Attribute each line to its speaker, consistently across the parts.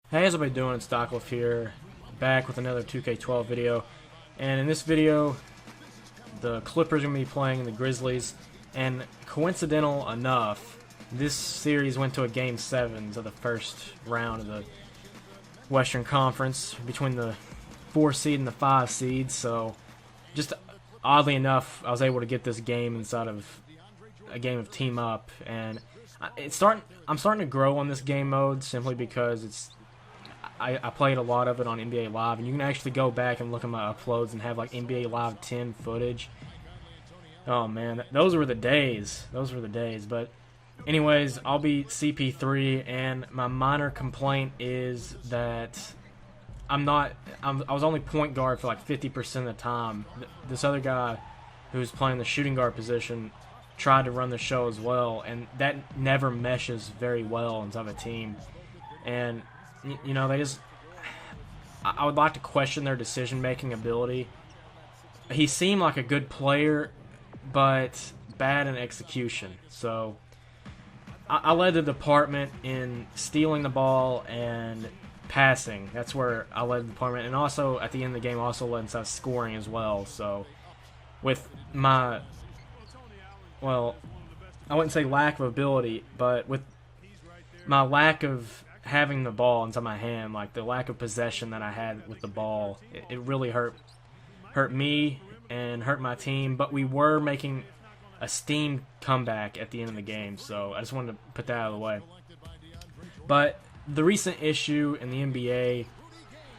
Speaker 1: Hey, how's everybody doing? It's Dockliff here, back with another 2K12 video. And in this video, the Clippers are going to be playing the Grizzlies. And coincidental enough, this series went to a Game 7 of the first round of the Western Conference between the 4 seed and the 5 seed. So, just oddly enough, I was able to get this game inside of a game of Team Up. And I'm starting to grow on this game mode simply because I played a lot of it on NBA Live, and you can actually go back and look at my uploads and have like NBA Live 10 footage. Oh man, those were the days. Those were the days. But anyways, I'll be CP3, and my minor complaint is that I was only point guard for like 50% of the time. This other guy who was playing the shooting guard position tried to run the show as well, and that never meshes very well inside of a team. And you know, I would like to question their decision-making ability. He seemed like a good player, but bad in execution. So, I led the department in stealing the ball and passing. That's where I led the department. And also, at the end of the game, I also led inside scoring as well. So, with my, well, I wouldn't say lack of ability, but with my lack of having the ball inside my hand, like the lack of possession that I had with the ball, it really hurt me and hurt my team. But we were making a steam comeback at the end of the game, so I just wanted to put that out of the way. But the recent issue in the NBA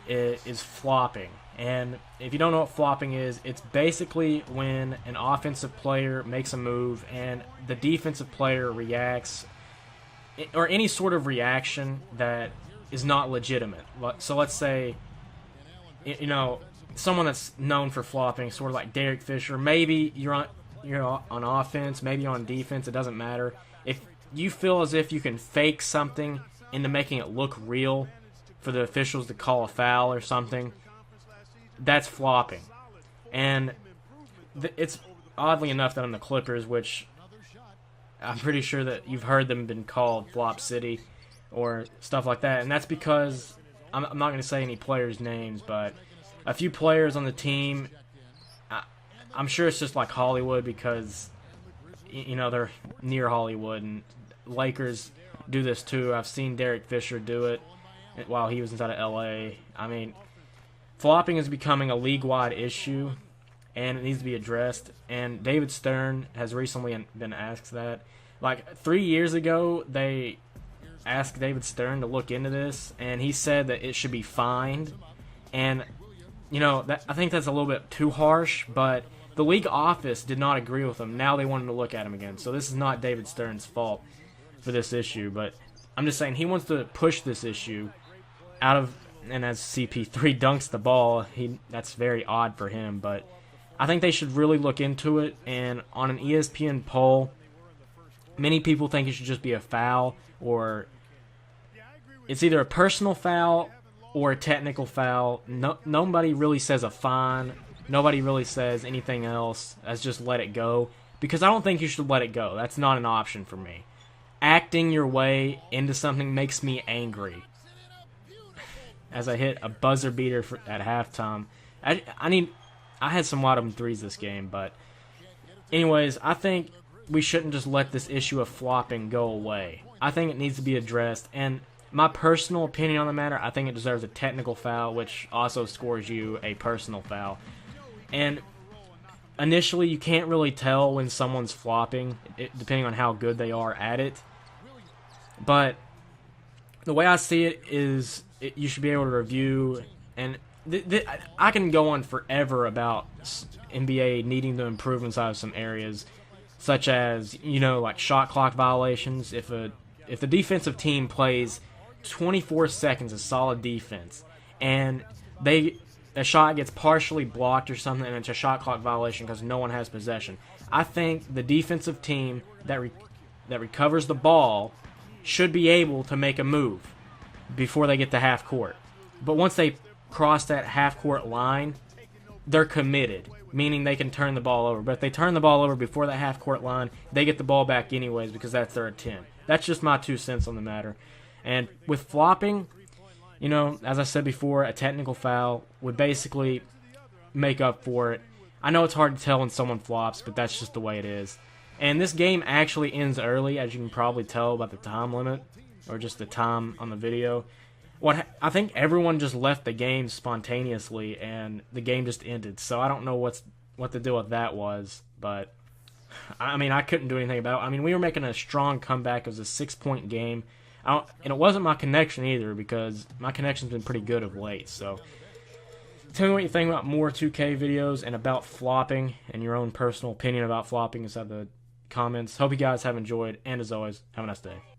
Speaker 1: is flopping. And if you don't know what flopping is, it's basically when an offensive player makes a move and the defensive player reacts, or any sort of reaction that is not legitimate. So let's say, you know, someone that's known for flopping, sort of like Derek Fisher. Maybe you're on offense, maybe on defense. It doesn't matter. If you feel as if you can fake something into making it look real for the officials to call a foul or something, that's flopping. And it's oddly enough that on the Clippers, which I'm pretty sure that you've heard them been called Flop City or stuff like that. And that's because, I'm not going to say any players' names, but a few players on the team, I'm sure it's just like Hollywood because, you know, they're near Hollywood, and Lakers do this too. I've seen Derek Fisher do it while he was inside of LA. I mean, flopping is becoming a league-wide issue, and it needs to be addressed. And David Stern has recently been asked that. Like 3 years ago, they asked David Stern to look into this, and he said that it should be fined. And, you know, I think that's a little bit too harsh, but the league office did not agree with him. Now they want him to look at him again. So this is not David Stern's fault for this issue, but I'm just saying he wants to push this issue out of, and as CP3 dunks the ball, that's very odd for him, but I think they should really look into it. And on an ESPN poll, many people think it should just be a foul, or it's either a personal foul or a technical foul. Nobody really says a fine. Nobody really says anything else as just let it go, because I don't think you should let it go. That's not an option for me. Acting your way into something makes me angry. As I hit a buzzer beater at halftime, I had some wide open threes this game, but anyways, I think we shouldn't just let this issue of flopping go away. I think it needs to be addressed, and my personal opinion on the matter, I think it deserves a technical foul, which also scores you a personal foul. And initially, you can't really tell when someone's flopping, depending on how good they are at it. But the way I see it is, you should be able to review, and I can go on forever about NBA needing to improve inside of some areas, such as, you know, like shot clock violations. If the defensive team plays 24 seconds of solid defense, and a shot gets partially blocked or something, and it's a shot clock violation because no one has possession, I think the defensive team that recovers the ball should be able to make a move before they get to half court. But once they cross that half-court line, they're committed, meaning they can turn the ball over. But if they turn the ball over before that half-court line, they get the ball back anyways because that's their intent. That's just my 2 cents on the matter. And with flopping, you know, as I said before, a technical foul would basically make up for it. I know it's hard to tell when someone flops, but that's just the way it is. And this game actually ends early, as you can probably tell by the time limit, or just the time on the video. I think everyone just left the game spontaneously, and the game just ended. So I don't know what the deal with that was, but I mean, I couldn't do anything about it. I mean, we were making a strong comeback. It was a 6-point game, and it wasn't my connection either, because my connection's been pretty good of late. So tell me what you think about more 2K videos and about flopping, and your own personal opinion about flopping inside the comments. Hope you guys have enjoyed, and as always, have a nice day.